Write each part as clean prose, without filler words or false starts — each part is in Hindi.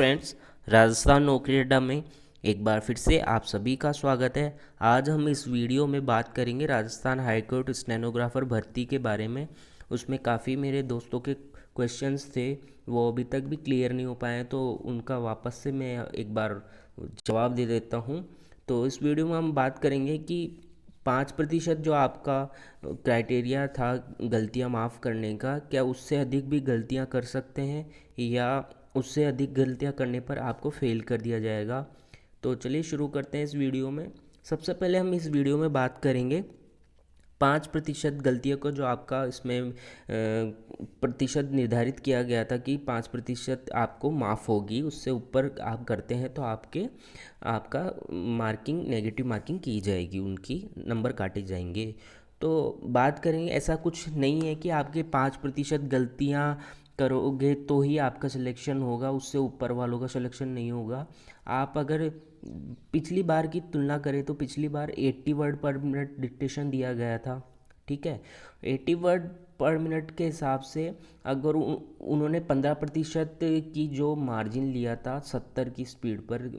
फ्रेंड्स, राजस्थान नौकरी अड्डा में एक बार फिर से आप सभी का स्वागत है। आज हम इस वीडियो में बात करेंगे राजस्थान हाईकोर्ट स्टेनोग्राफर भर्ती के बारे में। उसमें काफ़ी मेरे दोस्तों के क्वेश्चंस थे, वो अभी तक भी क्लियर नहीं हो पाए हैं, तो उनका वापस से मैं एक बार जवाब दे देता हूँ। तो इस वीडियो में हम बात करेंगे कि 5% जो आपका क्राइटेरिया था गलतियां माफ़ करने का, क्या उससे अधिक भी गलतियां कर सकते हैं या उससे अधिक गलतियां करने पर आपको फेल कर दिया जाएगा। तो चलिए शुरू करते हैं इस वीडियो में। सबसे पहले हम इस वीडियो में बात करेंगे 5% गलतियों को, जो आपका इसमें प्रतिशत निर्धारित किया गया था कि 5% आपको माफ़ होगी, उससे ऊपर आप करते हैं तो आपका मार्किंग, नेगेटिव मार्किंग की जाएगी, उनकी नंबर काटे जाएंगे। तो बात करेंगे, ऐसा कुछ नहीं है कि आपके 5% गलतियाँ करोगे तो ही आपका सिलेक्शन होगा, उससे ऊपर वालों का सिलेक्शन नहीं होगा। आप अगर पिछली बार की तुलना करें तो पिछली बार 80 वर्ड पर मिनट डिक्टेशन दिया गया था, ठीक है। 80 वर्ड पर मिनट के हिसाब से अगर उन्होंने 15% की जो मार्जिन लिया था 70 की स्पीड पर,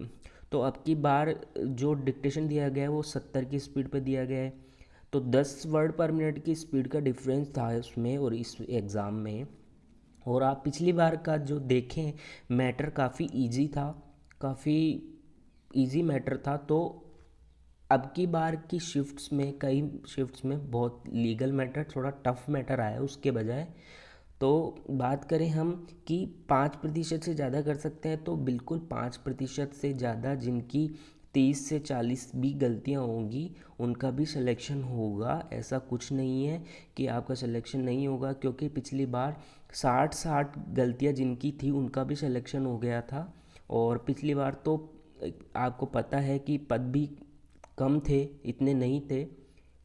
तो अब की बार जो डिक्टेशन दिया गया है वो 70 की स्पीड पर दिया गया है। तो 10 वर्ड पर मिनट की स्पीड का डिफरेंस था उसमें और इस एग्ज़ाम में। और आप पिछली बार का जो देखें, मैटर काफ़ी इजी था, काफ़ी इजी मैटर था। तो अब की बार की शिफ्ट्स में, कई शिफ्ट्स में बहुत लीगल मैटर, थोड़ा टफ मैटर आया उसके बजाय। तो बात करें हम कि 5% से ज़्यादा कर सकते हैं, तो बिल्कुल 5% से ज़्यादा जिनकी 30 से 40 भी गलतियां होंगी उनका भी सिलेक्शन होगा। ऐसा कुछ नहीं है कि आपका सिलेक्शन नहीं होगा, क्योंकि पिछली बार 60 गलतियां जिनकी थी उनका भी सिलेक्शन हो गया था। और पिछली बार तो आपको पता है कि पद भी कम थे, इतने नहीं थे,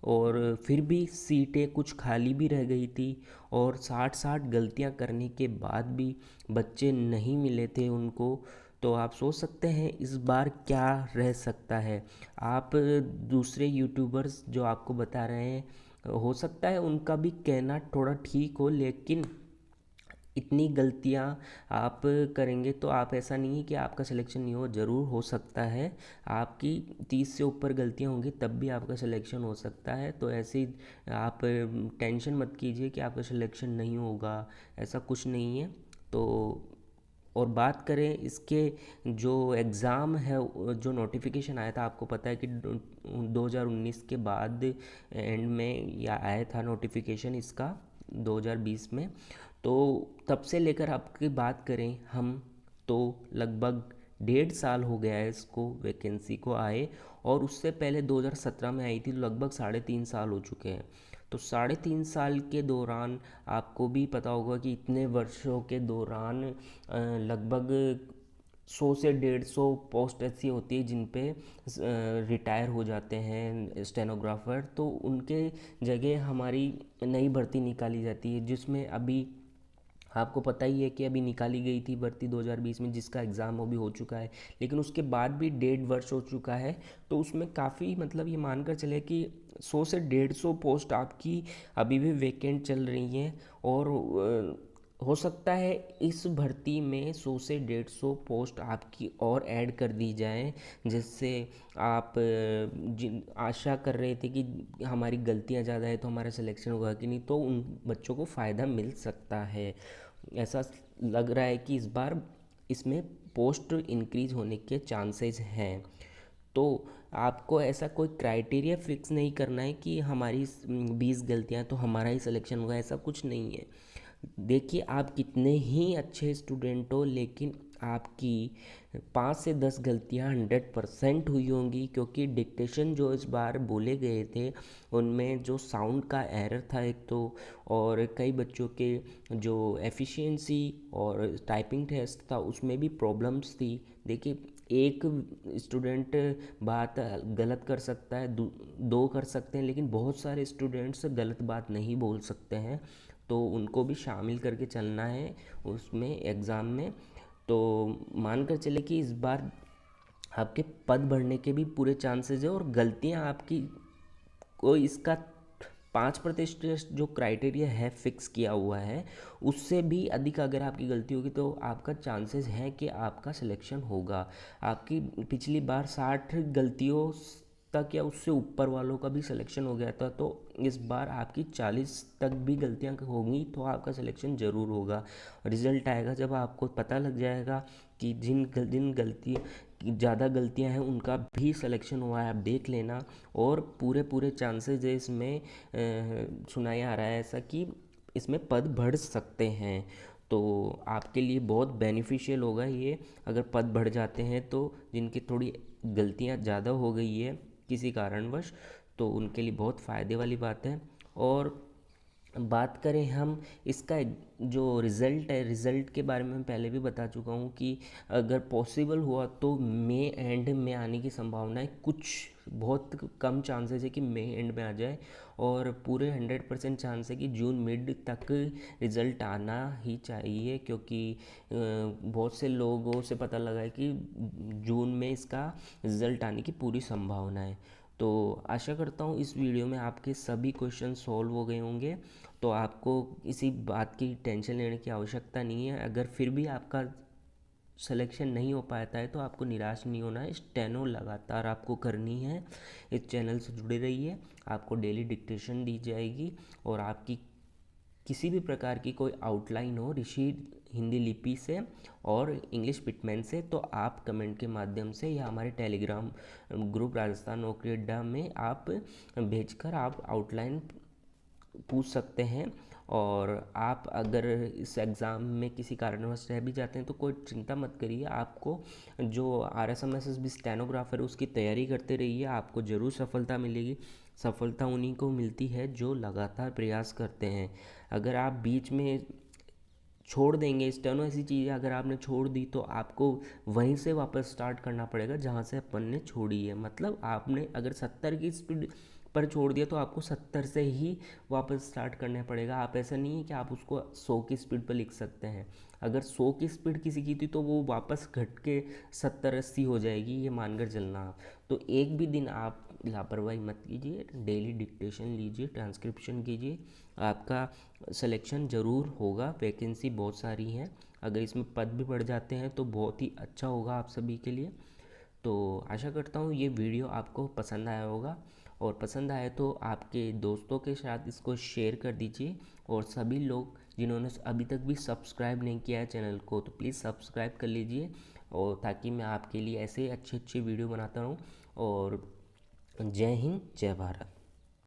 और फिर भी सीटें कुछ खाली भी रह गई थी। और 60 गलतियां करने के बाद भी बच्चे नहीं मिले थे उनको। तो आप सोच सकते हैं इस बार क्या रह सकता है। आप दूसरे यूट्यूबर्स जो आपको बता रहे हैं, हो सकता है उनका भी कहना थोड़ा ठीक हो, लेकिन इतनी गलतियां आप करेंगे तो आप, ऐसा नहीं है कि आपका सिलेक्शन नहीं हो, ज़रूर हो सकता है। आपकी 30 से ऊपर गलतियां होंगी तब भी आपका सिलेक्शन हो सकता है। तो ऐसे ही आप टेंशन मत कीजिए कि आपका सिलेक्शन नहीं होगा, ऐसा कुछ नहीं है। तो और बात करें इसके, जो एग्ज़ाम है, जो नोटिफिकेशन आया था, आपको पता है कि 2019 के बाद एंड में या आया था नोटिफिकेशन इसका 2020 में। तो तब से लेकर अब की बात करें हम, तो लगभग 1.5 साल हो गया है इसको, वैकेंसी को आए। और उससे पहले 2017 में आई थी, तो लगभग 3.5 साल हो चुके हैं। तो 3.5 साल के दौरान आपको भी पता होगा कि इतने वर्षों के दौरान लगभग 100 से 150 पोस्ट ऐसी होती है जिन पे रिटायर हो जाते हैं स्टेनोग्राफर, तो उनके जगह हमारी नई भर्ती निकाली जाती है, जिसमें अभी आपको पता ही है कि अभी निकाली गई थी भर्ती 2020 में, जिसका एग्ज़ाम अभी हो चुका है, लेकिन उसके बाद भी 1.5 वर्ष हो चुका है। तो उसमें काफ़ी, मतलब ये मानकर चले कि 100 से 150 पोस्ट आपकी अभी भी वैकेंट चल रही हैं। और हो सकता है इस भर्ती में 100 से 150 पोस्ट आपकी और ऐड कर दी जाएं, जिससे आप जिन आशा कर रहे थे कि हमारी गलतियां ज़्यादा है तो हमारा सिलेक्शन होगा कि नहीं, तो उन बच्चों को फ़ायदा मिल सकता है। ऐसा लग रहा है कि इस बार इसमें पोस्ट इंक्रीज होने के चांसेस हैं। तो आपको ऐसा कोई क्राइटेरिया फिक्स नहीं करना है कि हमारी 20 गलतियां तो हमारा ही सिलेक्शन होगा, ऐसा कुछ नहीं है। देखिए, आप कितने ही अच्छे स्टूडेंट हो, लेकिन आपकी 5 से 10 गलतियां 100% हुई होंगी, क्योंकि डिक्टेशन जो इस बार बोले गए थे उनमें जो साउंड का एरर था एक तो, और कई बच्चों के जो एफिशिएंसी और टाइपिंग टेस्ट था उसमें भी प्रॉब्लम्स थी। देखिए, एक स्टूडेंट बात गलत कर सकता है, दो कर सकते हैं, लेकिन बहुत सारे स्टूडेंट्स गलत बात नहीं बोल सकते हैं, तो उनको भी शामिल करके चलना है उसमें एग्ज़ाम में। तो मानकर चले कि इस बार आपके पद बढ़ने के भी पूरे चांसेस है, और गलतियां आपकी, कोई इसका 5% जो क्राइटेरिया है फिक्स किया हुआ है, उससे भी अधिक अगर आपकी गलती होगी तो आपका चांसेस है कि आपका सिलेक्शन होगा। आपकी पिछली बार 60 गलतियों तक या उससे ऊपर वालों का भी सिलेक्शन हो गया था, तो इस बार आपकी 40 तक भी गलतियां होंगी तो आपका सिलेक्शन ज़रूर होगा। रिज़ल्ट आएगा जब आपको पता लग जाएगा कि जिन गलती ज़्यादा गलतियां हैं उनका भी सिलेक्शन हुआ है, आप देख लेना। और पूरे पूरे चांसेस है इसमें, सुनाया आ रहा है ऐसा कि इसमें पद बढ़ सकते हैं। तो आपके लिए बहुत बेनिफिशियल होगा ये अगर पद बढ़ जाते हैं तो। जिनकी थोड़ी गलतियां ज़्यादा हो गई है किसी कारणवश, तो उनके लिए बहुत फ़ायदे वाली बात है। और बात करें हम इसका जो रिज़ल्ट है, रिज़ल्ट के बारे में मैं पहले भी बता चुका हूँ कि अगर पॉसिबल हुआ तो मई एंड में आने की संभावना है। कुछ बहुत कम चांसेस है कि मई एंड में आ जाए, और पूरे 100% चांस है कि जून मिड तक रिज़ल्ट आना ही चाहिए, क्योंकि बहुत से लोगों से पता लगा है कि जून में इसका रिज़ल्ट आने की पूरी संभावना है। तो आशा करता हूँ इस वीडियो में आपके सभी क्वेश्चन सॉल्व हो गए होंगे, तो आपको इसी बात की टेंशन लेने की आवश्यकता नहीं है। अगर फिर भी आपका सिलेक्शन नहीं हो पाता है तो आपको निराश नहीं होना है। स्टेनो लगातार आपको करनी है। इस चैनल से जुड़े रहिए, आपको डेली डिक्टेशन दी जाएगी, और आपकी किसी भी प्रकार की कोई आउटलाइन हो ऋषि हिंदी लिपि से और इंग्लिश पिटमैन से, तो आप कमेंट के माध्यम से या हमारे टेलीग्राम ग्रुप राजस्थान नौकरी अड्डा में आप भेजकर आप आउटलाइन पूछ सकते हैं। और आप अगर इस एग्ज़ाम में किसी कारणवश रह भी जाते हैं तो कोई चिंता मत करिए। आपको जो RSMSSB स्टेनोग्राफर उसकी तैयारी करते रहिए, आपको ज़रूर सफलता मिलेगी। सफलता उन्हीं को मिलती है जो लगातार प्रयास करते हैं। अगर आप बीच में छोड़ देंगे, स्टेनो ऐसी चीज़ है, अगर आपने छोड़ दी तो आपको वहीं से वापस स्टार्ट करना पड़ेगा जहाँ से अपन ने छोड़ी है। मतलब आपने अगर 70 की स्पीड पर छोड़ दिया तो आपको 70 से ही वापस स्टार्ट करना पड़ेगा। आप ऐसा नहीं है कि आप उसको 100 की स्पीड पर लिख सकते हैं। अगर 100 की स्पीड किसी की थी तो वो वापस घट के 70-80 हो जाएगी, ये मानकर चलना आप। तो एक भी दिन आप लापरवाही मत कीजिए, डेली डिक्टेशन लीजिए, ट्रांसक्रिप्शन कीजिए, आपका सिलेक्शन ज़रूर होगा। वैकेंसी बहुत सारी हैं, अगर इसमें पद भी बढ़ जाते हैं तो बहुत ही अच्छा होगा आप सभी के लिए। तो आशा करता हूँ ये वीडियो आपको पसंद आया होगा, और पसंद आए तो आपके दोस्तों के साथ इसको शेयर कर दीजिए। और सभी लोग जिन्होंने अभी तक भी सब्सक्राइब नहीं किया है चैनल को, तो प्लीज़ सब्सक्राइब कर लीजिए, और ताकि मैं आपके लिए ऐसे अच्छे अच्छे वीडियो बनाता रहूँ। और जय हिंद, जय भारत।